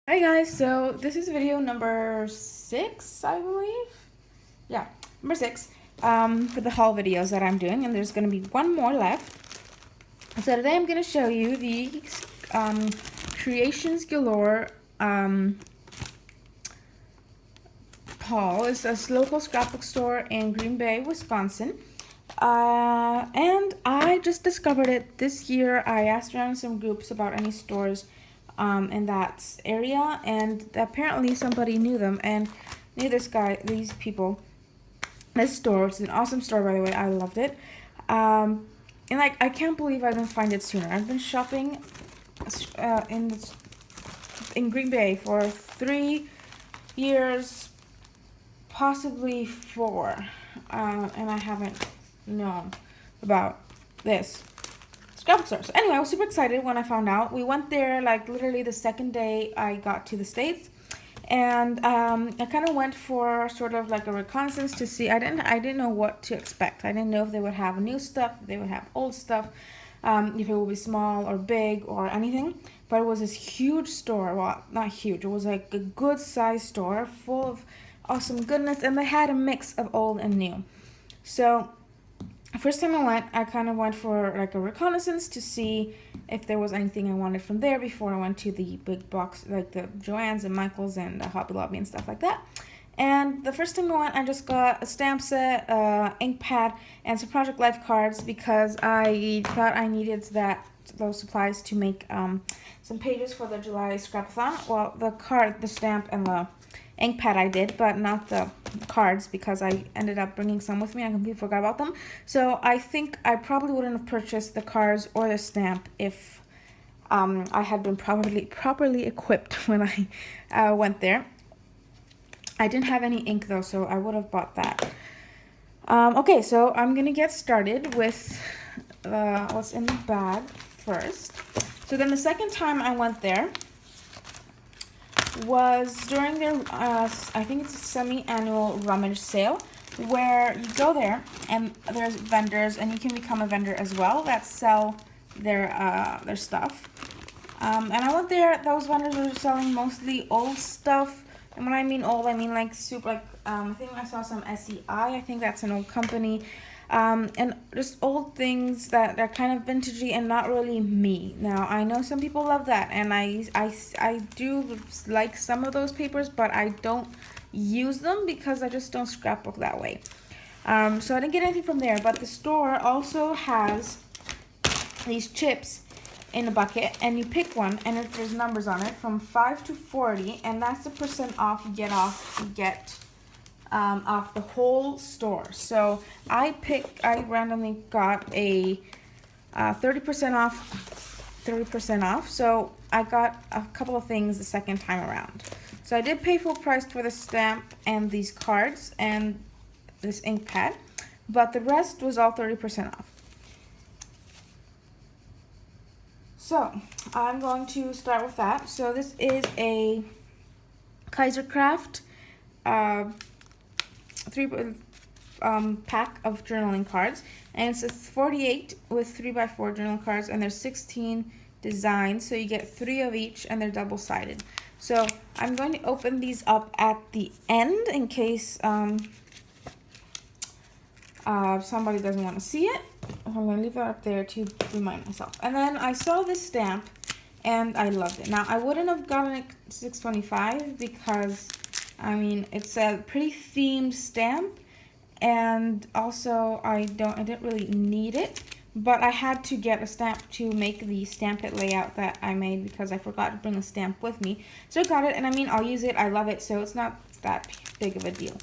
Hi guys, so this is video number 6, I believe. Yeah, number 6 for the haul videos that I'm doing, and there's going to be one more left. So today I'm going to show you the Creations Galore haul. It's a local scrapbook store in Green Bay, Wisconsin. And I just discovered it this year. I asked around some groups about any stores in that area, and apparently somebody knew them and knew these people. This store, it's an awesome store, by the way. I loved it. And like, I can't believe I didn't find it sooner. I've been shopping in Green Bay for 3 years, possibly 4, and I haven't known about this scrapbook store. So anyway, I was super excited when I found out. We went there like literally the second day I got to the States, and I kind of went for sort of like a reconnaissance to see. I didn't know what to expect. I didn't know if they would have new stuff, if they would have old stuff, if it would be small or big or anything. But it was this huge store. Well, not huge. It was like a good sized store full of awesome goodness, and they had a mix of old and new. So first time I went, I kind of went for like a reconnaissance to see if there was anything I wanted from there before I went to the big box, like the Joann's and Michael's and Hobby Lobby and stuff like that. And the first time I went, I just got a stamp set, ink pad, and some Project Life cards because I thought I needed those supplies to make some pages for the July scrapathon. Well, the stamp, and the ink pad I did, but not the cards because I ended up bringing some with me. I completely forgot about them. So I think I probably wouldn't have purchased the cards or the stamp if I had been properly equipped when I went there. I didn't have any ink though, so I would have bought that. Okay, so I'm gonna get started with what's in the bag first. So then the second time I went there was during their, I think it's a semi-annual rummage sale, where you go there and there's vendors, and you can become a vendor as well that sell their stuff. And I went there, those vendors were selling mostly old stuff. And when I mean old, I mean like super, like, I think I saw some SEI, I think that's an old company. And just old things that are kind of vintagey and not really me. Now, I know some people love that, and I do like some of those papers, but I don't use them because I just don't scrapbook that way. So I didn't get anything from there, but the store also has these chips in a bucket, and you pick one, and there's numbers on it from 5 to 40, and that's the percent off you get off the whole store. So I randomly got a 30% off. So I got a couple of things the second time around. So I did pay full price for the stamp and these cards and this ink pad, but the rest was all 30% off. So I'm going to start with that. So this is a Kaisercraft pack of journaling cards, and it's a 48 with 3x4 journal cards, and there's 16 designs, so you get 3 of each, and they're double-sided. So I'm going to open these up at the end in case somebody doesn't want to see it. I'm going to leave it up there to remind myself. And then I saw this stamp and I loved it. Now, I wouldn't have gotten it $6.25 because, I mean, it's a pretty themed stamp, and also I didn't really need it, but I had to get a stamp to make the Stamp It layout that I made because I forgot to bring a stamp with me. So I got it, and I mean, I'll use it. I love it, so it's not that big of a deal.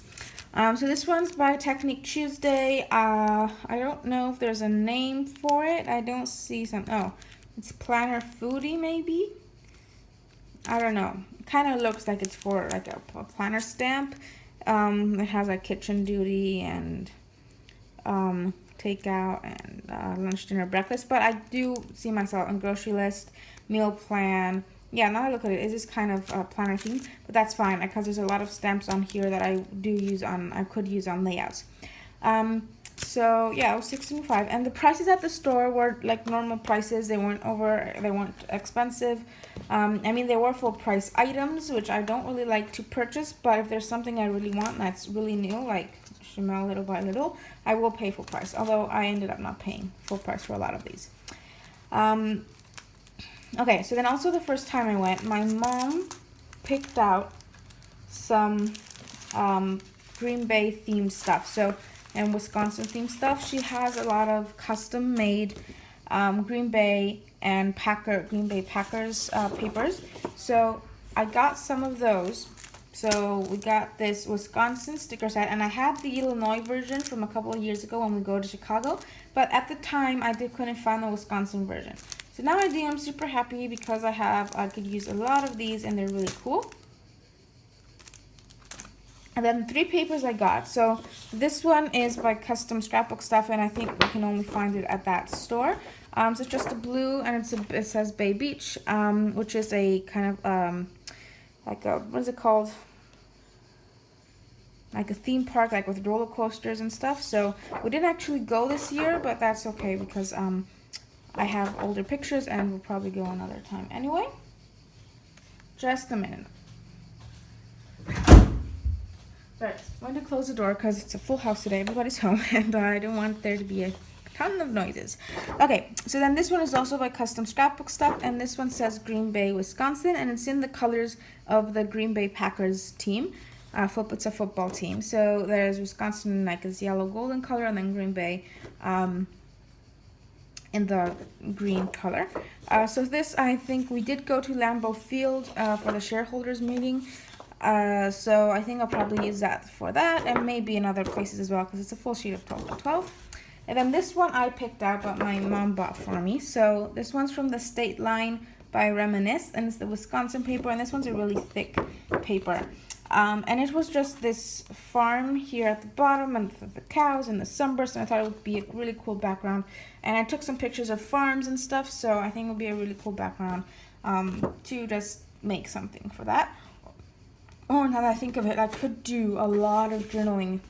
So this one's by Technique Tuesday. I don't know if there's a name for it. I don't see some. Oh, it's Planner Foodie, maybe? I don't know. It kind of looks like it's for like a planner stamp. It has like kitchen duty and takeout and lunch, dinner, breakfast. But I do see myself on grocery list, meal plan. Yeah, now I look at it, it's just kind of planner theme, but that's fine because there's a lot of stamps on here that I could use on layouts. So yeah, it was $6.75, and the prices at the store were like normal prices. They weren't expensive. I mean, they were full price items, which I don't really like to purchase, but if there's something I really want that's really new, like Shimelle Little by Little, I will pay full price, although I ended up not paying full price for a lot of these. Okay, so then also the first time I went, my mom picked out some Green Bay themed stuff. So, and Wisconsin themed stuff. She has a lot of custom made Green Bay Packers papers. So I got some of those. So we got this Wisconsin sticker set, and I had the Illinois version from a couple of years ago when we go to Chicago, but at the time I couldn't find the Wisconsin version. So now I do. I'm super happy because I could use a lot of these, and they're really cool. And then 3 papers I got. So this one is by Custom Scrapbook Stuff, and I think we can only find it at that store. So it's just a blue, and it says Bay Beach, which is a kind of like a, what is it called? Like a theme park, like with roller coasters and stuff. So we didn't actually go this year, but that's okay because I have older pictures, and we'll probably go another time anyway. Just a minute. Alright, I'm going to close the door because it's a full house today. Everybody's home, and I don't want there to be a ton of noises. Okay, so then this one is also by Custom Scrapbook Stuff, and this one says Green Bay, Wisconsin, and it's in the colors of the Green Bay Packers team. It's a football team. So there's Wisconsin, like this yellow golden color, and then Green Bay in the green color. So this, I think we did go to Lambeau Field for the shareholders meeting. So I think I'll probably use that for that, and maybe in other places as well, because it's a full sheet of 12 by 12. And then this one I picked out, but my mom bought for me. So this one's from the State Line by Reminisce, and it's the Wisconsin paper, and this one's a really thick paper. And it was just this farm here at the bottom, and the cows and the sunburst, and I thought it would be a really cool background. And I took some pictures of farms and stuff, so I think it would be a really cool background to just make something for that. Oh, now that I think of it, I could do a lot of journaling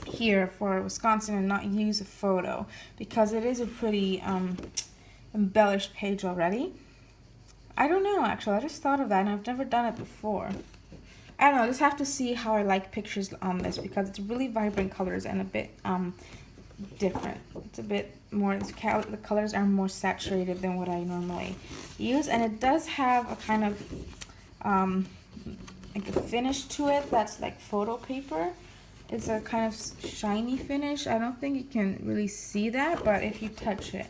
here for Wisconsin and not use a photo, because it is a pretty embellished page already. I don't know, actually. I just thought of that, and I've never done it before. I don't know. I just have to see how I like pictures on this, because it's really vibrant colors and a bit different. It's a bit more, the colors are more saturated than what I normally use, and it does have a kind of like a finish to it that's like photo paper. It's a kind of shiny finish. I don't think you can really see that, but if you touch it,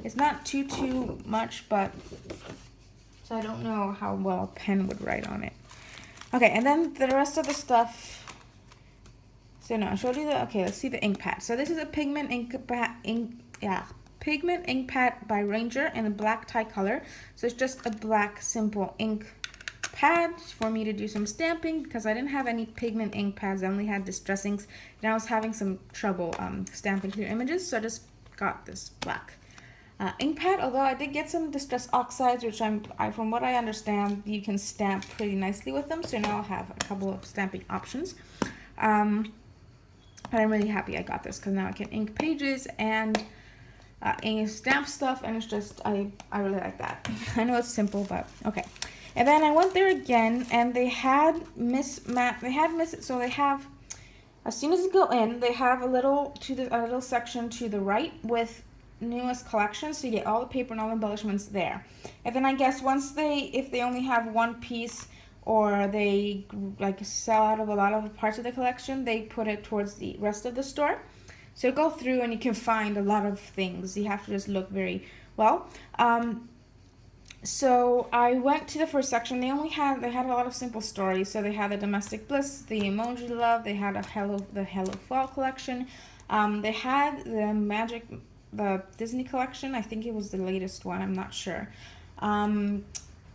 it's not too much, but so I don't know how well a pen would write on it. Okay, and then the rest of the stuff. So no, I showed you the, okay, let's see the ink pad. So this is a pigment ink pad by Ranger in a black tie color. So it's just a black simple ink pad for me to do some stamping, because I didn't have any pigment ink pads. I only had Distress inks, and I was having some trouble stamping clear images, so I just got this black ink pad. Although I did get some Distress oxides, which from what I understand, you can stamp pretty nicely with them, so now I'll have a couple of stamping options. But I'm really happy I got this, because now I can ink pages and stamp stuff, and it's just, I really like that. I know it's simple, but okay. And then I went there again, and they had so they have, as soon as you go in, they have a little section to the right with newest collections, so you get all the paper and all the embellishments there. And then I guess if they only have one piece, or they like sell out of a lot of parts of the collection, they put it towards the rest of the store. So go through and you can find a lot of things. You have to just look very well. So I went to the first section. They had a lot of simple stories. So they had the Domestic Bliss, the Emoji Love. They had the Hello Fall collection. They had the Disney collection. I think it was the latest one. I'm not sure. And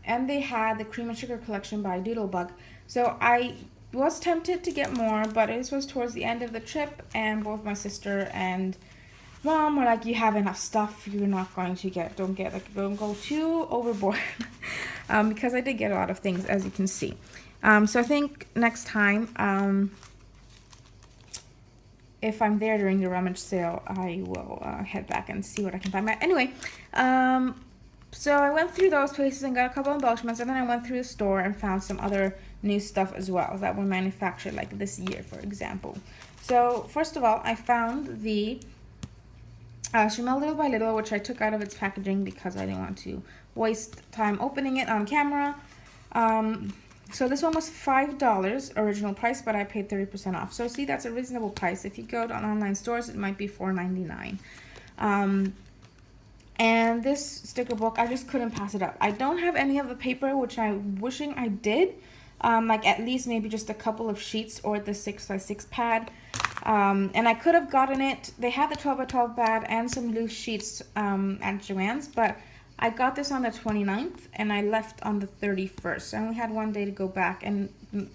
they had the Cream and Sugar collection by Doodlebug. So I was tempted to get more, but this was towards the end of the trip, and both my sister and Mom were like, you have enough stuff, you're not going to don't go too overboard. Because I did get a lot of things, as you can see. So I think next time, if I'm there during the rummage sale, I will head back and see what I can find. But anyway, so I went through those places and got a couple embellishments, and then I went through the store and found some other new stuff as well that were manufactured like this year, for example. So first of all, I found the Shimelle Little by Little, which I took out of its packaging because I didn't want to waste time opening it on camera. So this one was $5 original price, but I paid 30% off. So see, that's a reasonable price. If you go to online stores, it might be $4.99. And this sticker book, I just couldn't pass it up. I don't have any of the paper, which I'm wishing I did. Like at least maybe just a couple of sheets or the 6x6 pad. And I could have gotten it. They had the 12x12 pad and some loose sheets at Joann's, but I got this on the 29th and I left on the 31st. I only had one day to go back, and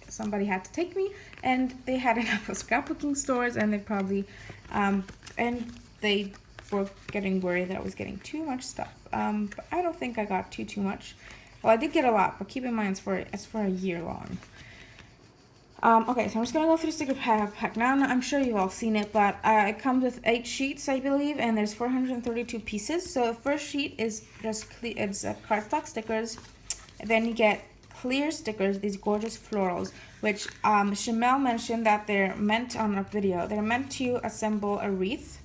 somebody had to take me, and they had it at the scrapbooking stores, and they probably and they were getting worried that I was getting too much stuff. But I don't think I got too much. Well, I did get a lot, but keep in mind it's for a year long. Okay, so I'm just gonna go through the sticker pack now. I'm sure you've all seen it, but it comes with 8 sheets, I believe, and there's 432 pieces. So the first sheet is just it's cardstock stickers. And then you get clear stickers, these gorgeous florals, which Shimelle mentioned that they're meant on a video. They're meant to assemble a wreath,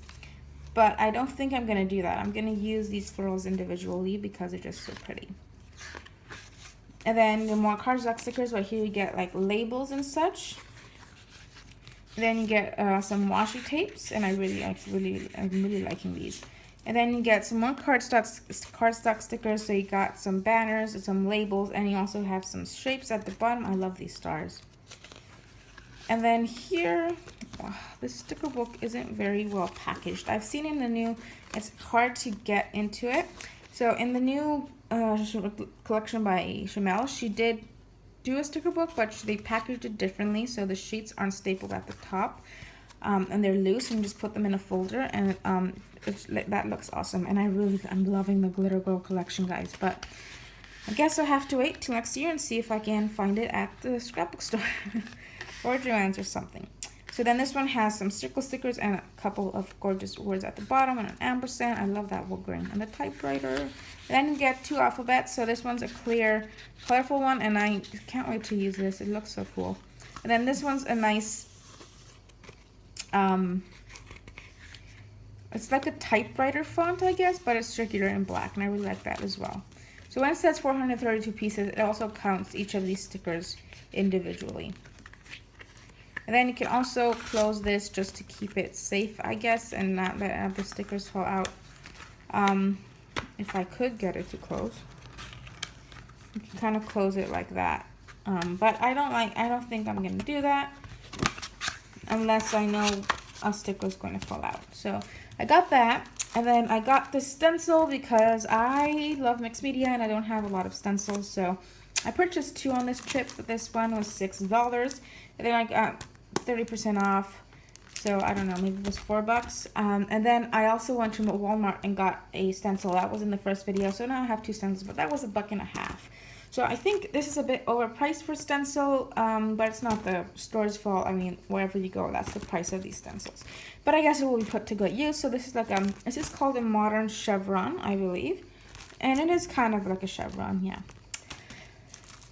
but I don't think I'm gonna do that. I'm gonna use these florals individually because they're just so pretty. And then the more cardstock stickers, right here you get like labels and such. Then you get some washi tapes, and I'm really liking these. And then you get some more cardstock stickers. So you got some banners and some labels, and you also have some shapes at the bottom. I love these stars. And then here, this sticker book isn't very well packaged. I've seen in the new, it's hard to get into it. So in the new collection by Shimelle, she did do a sticker book, but they packaged it differently, so the sheets aren't stapled at the top, and they're loose, and you just put them in a folder, and that looks awesome. And I'm loving the Glitter Girl collection, guys, but I guess I'll have to wait till next year and see if I can find it at the scrapbook store or Joann's or something. So then this one has some circle stickers and a couple of gorgeous words at the bottom and an ampersand. I love that wood grain. And the typewriter. And then you get 2 alphabets. So this one's a clear, colorful one, and I can't wait to use this. It looks so cool. And then this one's a nice, it's like a typewriter font, I guess, but it's circular and black, and I really like that as well. So when it says 432 pieces, it also counts each of these stickers individually. And then you can also close this just to keep it safe, I guess, and not let the stickers fall out. If I could get it to close, you can kind of close it like that. But I don't think I'm gonna do that unless I know a sticker is going to fall out. So I got that, and then I got this stencil because I love mixed media and I don't have a lot of stencils. So I purchased 2 on this trip, but this one was $6, and then I got 30% off, so I don't know, maybe it was $4. And then I also went to Walmart and got a stencil. That was in the first video, so now I have 2 stencils, but that was $1.50. So I think this is a bit overpriced for stencil, but it's not the store's fault. I mean, wherever you go, that's the price of these stencils. But I guess it will be put to good use. So this is like this is called a modern chevron, I believe, and it is kind of like a chevron, yeah.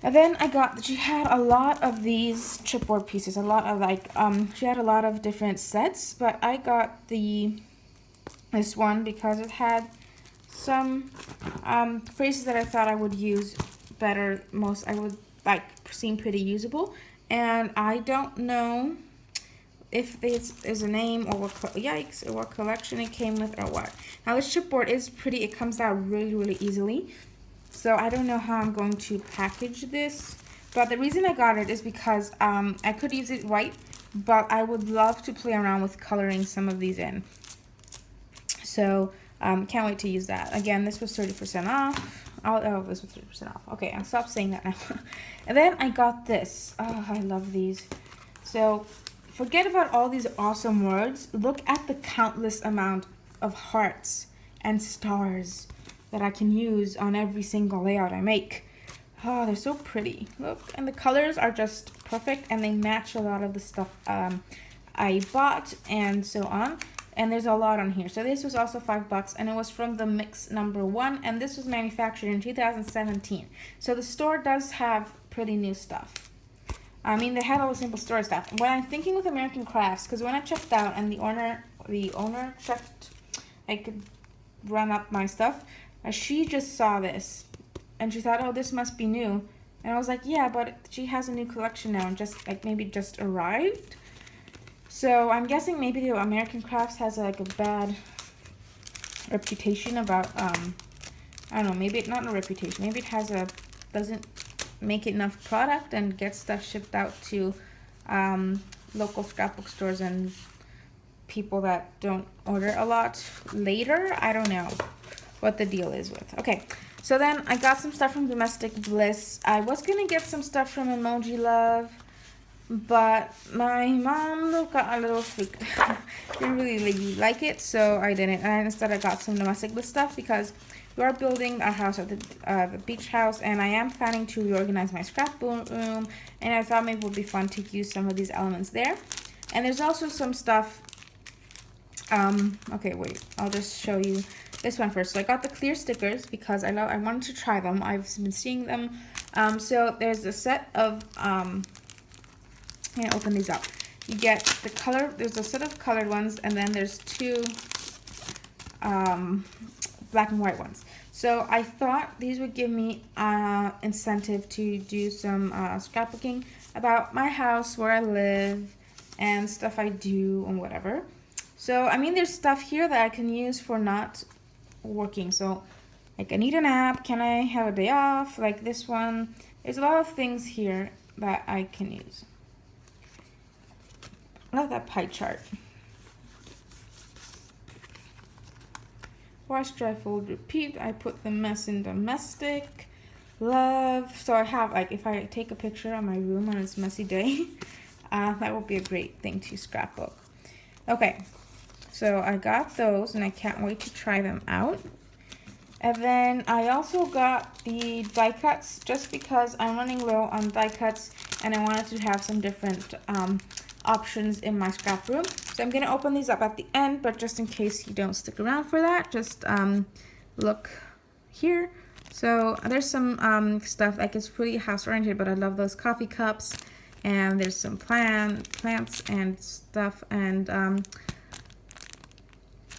And then I got, she had a lot of these chipboard pieces, a lot of like, she had a lot of different sets, but I got this one because it had some phrases that I thought I would use better, I would like seem pretty usable, and I don't know if this is a name or what collection it came with or what. Now this chipboard is pretty, it comes out really easily. So I don't know how I'm going to package this, but the reason I got it is because I could use it white, but I would love to play around with coloring some of these in. So can't wait to use that. Again, this was 30% off. Oh, this was 30% off. Okay, I'll stop saying that now. And then I got this. Oh, I love these. So forget about all these awesome words. Look at the countless amount of hearts and stars that I can use on every single layout I make. Oh, they're so pretty. Look, and the colors are just perfect, and they match a lot of the stuff I bought and so on. And there's a lot on here. So this was also $5 and it was from the mix #1 and this was manufactured in 2017. So the store does have pretty new stuff. I mean, they had all the simple store stuff. What I'm thinking with American Crafts, because when I checked out and the owner checked, I could run up my stuff, she just saw this and she thought, oh, this must be new. And I was like, yeah, but she has a new collection now and just like maybe just arrived. So I'm guessing maybe the American Crafts has like a bad reputation about, I don't know, maybe not a reputation, maybe it has doesn't make enough product and gets stuff shipped out to local scrapbook stores and people that don't order a lot later. I don't know what the deal is with. Okay, so then I got some stuff from Domestic Bliss. I was gonna get some stuff from Emoji Love, but my mom got a little freaked. Didn't really like it, so I didn't. And instead I got some Domestic Bliss stuff because we are building a house at the beach house, and I am planning to reorganize my scrapbook room, and I thought maybe it would be fun to use some of these elements there. And there's also some stuff, okay, wait, I'll just show you this one first. So I got the clear stickers because I wanted to try them. I've been seeing them. So there's a set of, I'm gonna open these up. You get the color, there's a set of colored ones, and then there's two black and white ones. So I thought these would give me incentive to do some scrapbooking about my house, where I live, and stuff I do and whatever. So I mean, there's stuff here that I can use for not working. So like, I need a nap, can I have a day off, like this one. There's a lot of things here that I can use. I love that pie chart. Wash, dry, fold, repeat. I put the mess in Domestic Love. So I have, like, if I take a picture of my room on its messy day, that would be a great thing to scrapbook. Okay, so I got those and I can't wait to try them out. And then I also got the die cuts just because I'm running low on die cuts and I wanted to have some different options in my scrap room. So I'm going to open these up at the end, but just in case you don't stick around for that, just look here. So there's some stuff, like it's pretty house oriented, but I love those coffee cups, and there's some plants and stuff, and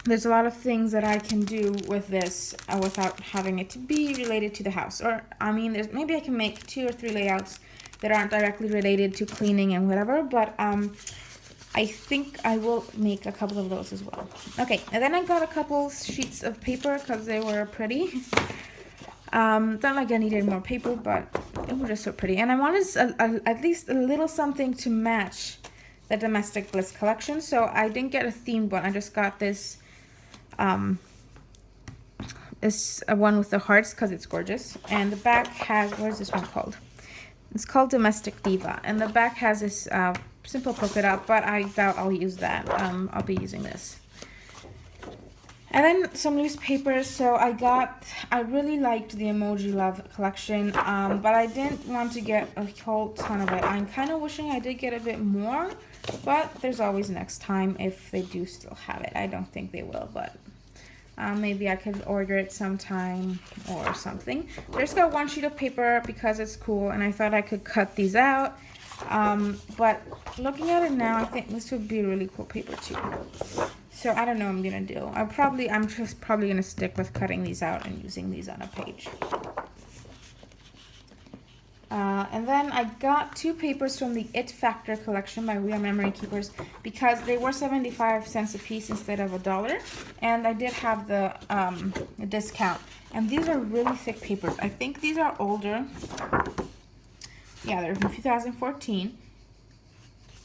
there's a lot of things that I can do with this without having it to be related to the house. Or I mean, there's maybe I can make 2 or 3 layouts that aren't directly related to cleaning and whatever, but I think I will make a couple of those as well. Okay, and then I got a couple sheets of paper because they were pretty. Not like I needed more paper, but it was just so pretty. And I wanted at least a little something to match the Domestic Bliss collection, so I didn't get a themed one. I just got this one with the hearts because it's gorgeous. And the back has, what is this one called? It's called Domestic Diva, and the back has this simple polka dot, but I doubt I'll use that. I'll be using this. And then some newspapers. So I really liked the Emoji Love collection, but I didn't want to get a whole ton of it. I'm kind of wishing I did get a bit more, but there's always next time if they do still have it. I don't think they will, but maybe I could order it sometime or something. I just got one sheet of paper because it's cool, and I thought I could cut these out. But looking at it now, I think this would be a really cool paper too. So I don't know what I'm gonna do. I'm just probably gonna stick with cutting these out and using these on a page. And then I got 2 papers from the It Factor collection by We Are Memory Keepers because they were 75 cents a piece instead of $1, and I did have the discount. And these are really thick papers. I think these are older. Yeah, they're from 2014,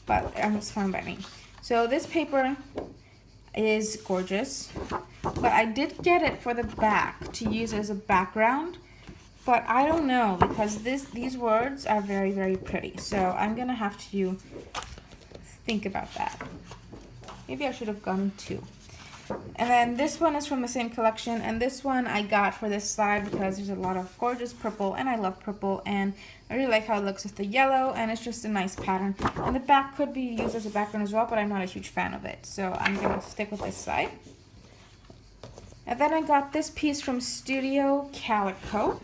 but it's fine by me. So this paper is gorgeous, but I did get it for the back to use as a background. But I don't know, because these words are very, very pretty. So I'm going to have to think about that. Maybe I should have gotten 2. And then this one is from the same collection, and this one I got for this side because there's a lot of gorgeous purple, and I love purple, and I really like how it looks with the yellow, and it's just a nice pattern. And the back could be used as a background as well, but I'm not a huge fan of it, so I'm going to stick with this side. And then I got this piece from Studio Calico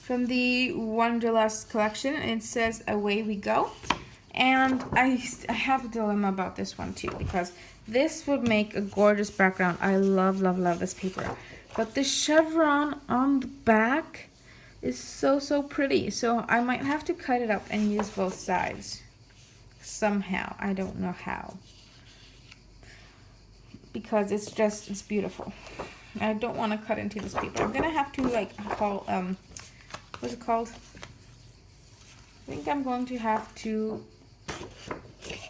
from the Wanderlust collection, and it says Away We Go. And I have a dilemma about this one too, because this would make a gorgeous background. I love, love, love this paper. But the chevron on the back is so, so pretty. So I might have to cut it up and use both sides somehow. I don't know how. Because it's beautiful. I don't want to cut into this paper. I'm gonna have to like call, what's it called? I think I'm going to have to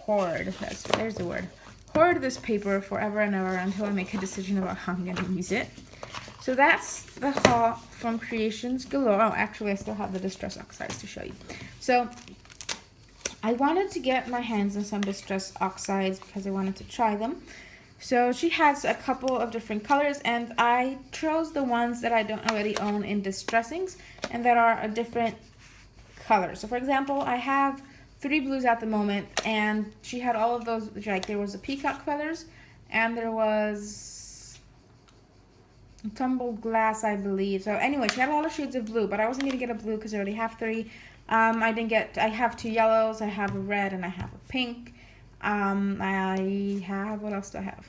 hoard, there's the word, hoard this paper forever and ever until I make a decision about how I'm going to use it. So that's the haul from Creations Galore. Oh, actually I still have the Distress Oxides to show you. So I wanted to get my hands on some Distress Oxides because I wanted to try them. So she has a couple of different colors, and I chose the ones that I don't already own in Distressings and that are a different color. So for example, I have 3 blues at the moment, and she had all of those, like there was the peacock feathers, and there was tumbled glass, I believe. So anyway, she had a lot of shades of blue, but I wasn't gonna get a blue because I already have 3. I have 2 yellows, I have a red, and I have a pink. I have, what else do I have?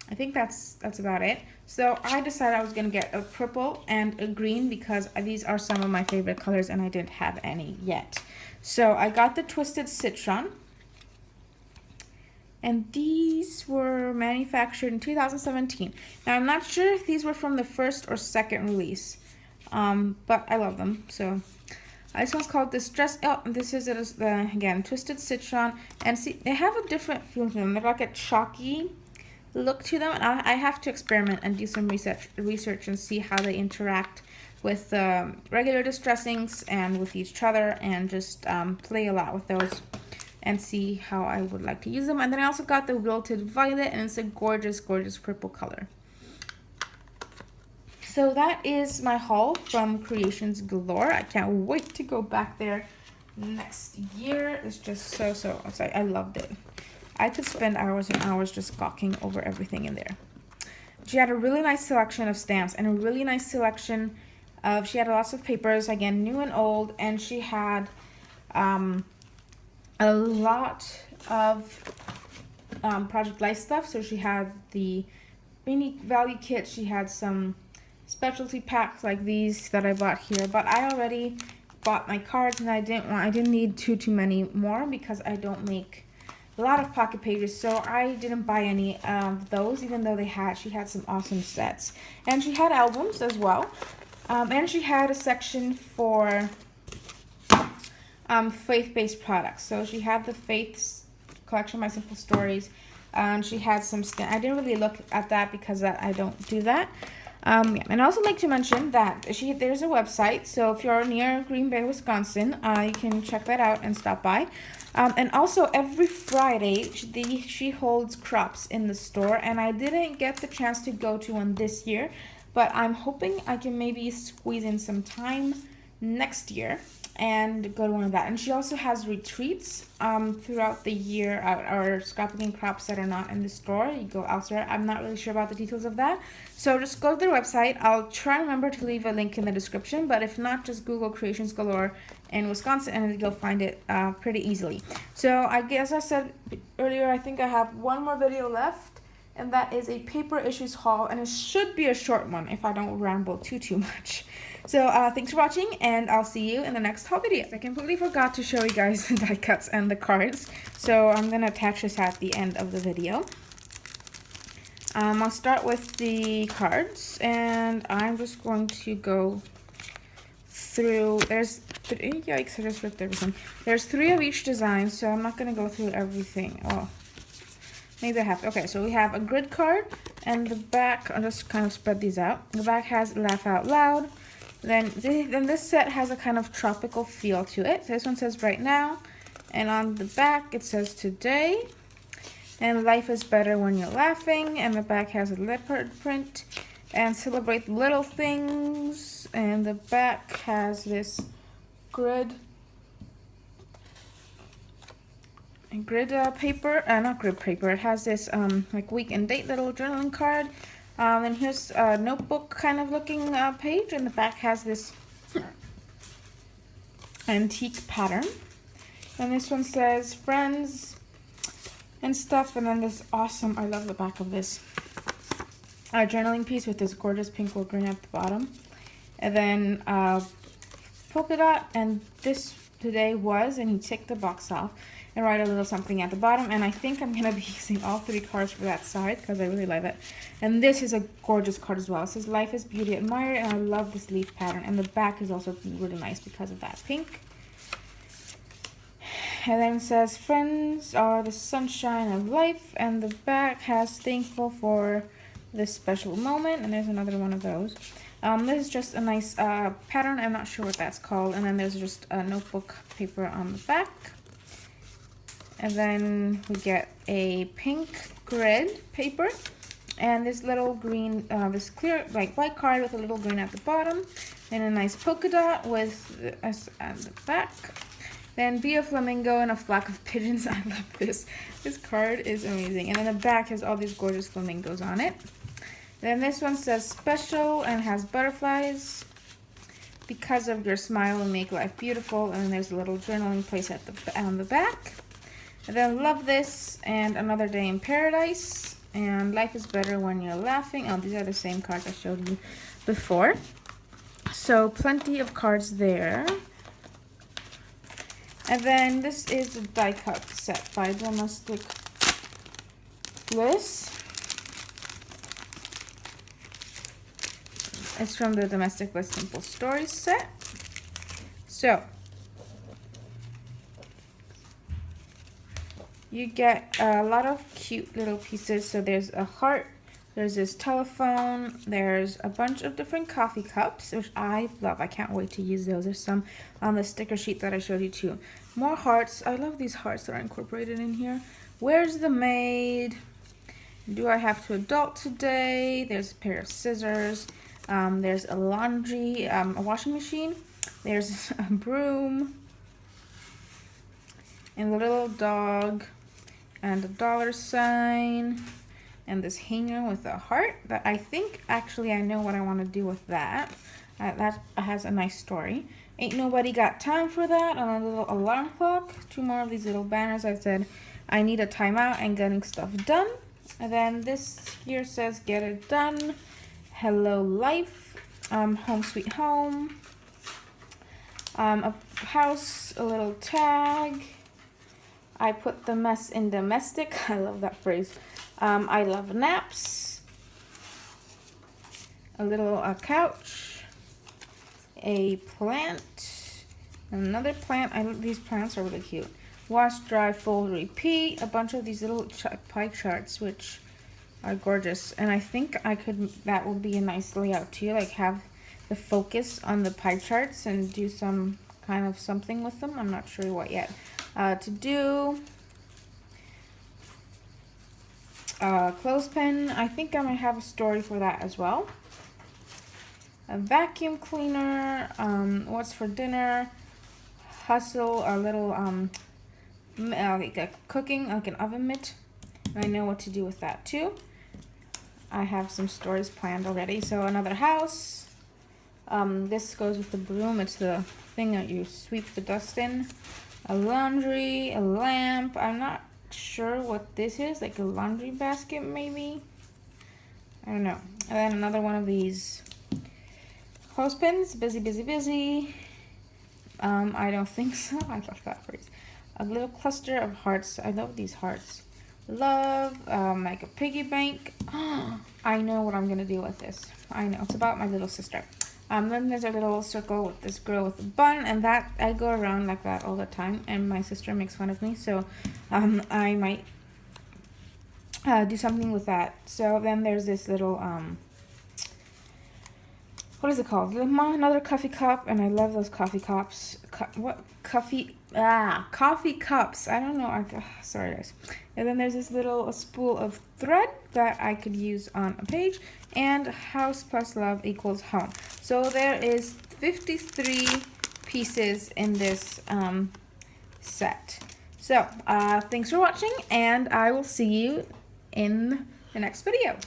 I think that's about it. So I decided I was going to get a purple and a green because these are some of my favorite colors and I didn't have any yet. So I got the Twisted Citron. And these were manufactured in 2017. Now I'm not sure if these were from the first or second release. But I love them. So this one's called Distress. Oh, this is again, Twisted Citron. And see, they have a different feel to them. They're like a chalky look to them, and I have to experiment and do some research and see how they interact with regular distressings and with each other, and just play a lot with those and see how I would like to use them. And then I also got the Wilted Violet, and it's a gorgeous, gorgeous purple color. So that is my haul from Creations Galore. I can't wait to go back there next year. It's just so I loved it. I could spend hours and hours just gawking over everything in there. She had a really nice selection of stamps and a really nice selection of, she had lots of papers, again, new and old, and she had a lot of Project Life stuff. So she had the mini value kit, she had some specialty packs like these that I bought here, but I already bought my cards and I didn't need too many more because I don't make a lot of pocket pages, so I didn't buy any of those, even though she had some awesome sets. And she had albums as well, and she had a section for faith-based products. So she had the Faiths collection, My Simple Stories, and she had some I didn't really look at that because I don't do that. Yeah. And I also like to mention that there's a website, so if you're near Green Bay, Wisconsin, you can check that out and stop by. And also every Friday she holds crops in the store, and I didn't get the chance to go to one this year, but I'm hoping I can maybe squeeze in some time next year and go to one of that. And she also has retreats throughout the year, or scrapbooking crops that are not in the store. You go elsewhere. I'm not really sure about the details of that, so just go to their website. I'll try and remember to leave a link in the description, but if not, just Google Creations Galore in Wisconsin and you'll find it pretty easily. So I guess I said earlier, I think I have one more video left, and that is a paper issues haul, and it should be a short one if I don't ramble too much. So thanks for watching, and I'll see you in the next haul video. I completely forgot to show you guys the die cuts and the cards, so I'm going to attach this at the end of the video. I'll start with the cards, and I'm just going to go through. Yikes, I just ripped everything. There's 3 of each design, so I'm not going to go through everything. Oh, maybe I have. Okay, so we have a grid card, and the back, I'll just kind of spread these out. The back has Laugh Out Loud. Then this set has a kind of tropical feel to it. This one says Right Now, and on the back it says Today. And life is better when you're laughing. And the back has a leopard print. And celebrate little things. And the back has this grid paper, not grid paper. It has this like week and date little journaling card. And here's a notebook kind of looking page, and the back has this antique pattern. And this one says friends and stuff, and then this awesome, I love the back of this journaling piece with this gorgeous pink wool green at the bottom. And then polka dot, and this today was, and he checked the box off and write a little something at the bottom. And I think I'm gonna be using all 3 cards for that side because I really love it. And this is a gorgeous card as well. It says life is beauty admired, and I love this leaf pattern. And the back is also really nice because of that pink. And then it says friends are the sunshine of life, and the back has thankful for this special moment. And there's another one of those. This is just a nice pattern. I'm not sure what that's called. And then there's just a notebook paper on the back. And then we get a pink grid paper. And this little green, this clear, like white card with a little green at the bottom. And a nice polka dot with us at the back. Then be a flamingo and a flock of pigeons. I love this. This card is amazing. And then the back has all these gorgeous flamingos on it. Then this one says special and has butterflies. Because of your smile and make life beautiful. And then there's a little journaling place at on the back. And then love this and another day in paradise. And life is better when you're laughing. Oh, these are the same cards I showed you before. So plenty of cards there. And then this is a die cut set by Domestic Bliss. It's from the Domestic Bliss Simple Stories set. So you get a lot of cute little pieces. So there's a heart, there's this telephone, there's a bunch of different coffee cups, which I love. I can't wait to use those. There's some on the sticker sheet that I showed you too. More hearts. I love these hearts that are incorporated in here. Where's the maid? Do I have to adult today? There's a pair of scissors. There's a laundry, a washing machine. There's a broom. And a little dog. And a dollar sign. And this hanger with a heart that I think actually I know what I want to do with that. That has a nice story. Ain't nobody got time for that. And a little alarm clock. 2 more of these little banners. I said I need a timeout and getting stuff done. And then this here says get it done. Hello life. Home sweet home. A house, a little tag. I put the mess in domestic. I love that phrase. I love naps. A little couch. A plant. Another plant. These plants are really cute. Wash, dry, fold, repeat. A bunch of these little pie charts, which are gorgeous. And I think that would be a nice layout too. Like have the focus on the pie charts and do some kind of something with them. I'm not sure what yet. To do clothespin. I think I might have a story for that as well. A vacuum cleaner. What's for dinner? Hustle. A little like a cooking, like an oven mitt. I know what to do with that too. I have some stories planned already. So another house. This goes with the broom. It's the thing that you sweep the dust in. A laundry, a lamp. I'm not sure what this is. Like a laundry basket maybe. I don't know. And then another one of these clothespins. Busy, busy, busy. I don't think so. I love that phrase. A little cluster of hearts. I love these hearts. Love, like a piggy bank. I know what I'm gonna do with this. I know, it's about my little sister. Then there's a little circle with this girl with a bun, and that I go around like that all the time, and my sister makes fun of me, so I might do something with that. So then there's this little what is it called? Another coffee cup, and I love those coffee cups. Coffee cups. I don't know. Sorry guys. And then there's this little spool of thread that I could use on a page, and house plus love equals home. So there is 53 pieces in this set. So thanks for watching, and I will see you in the next video.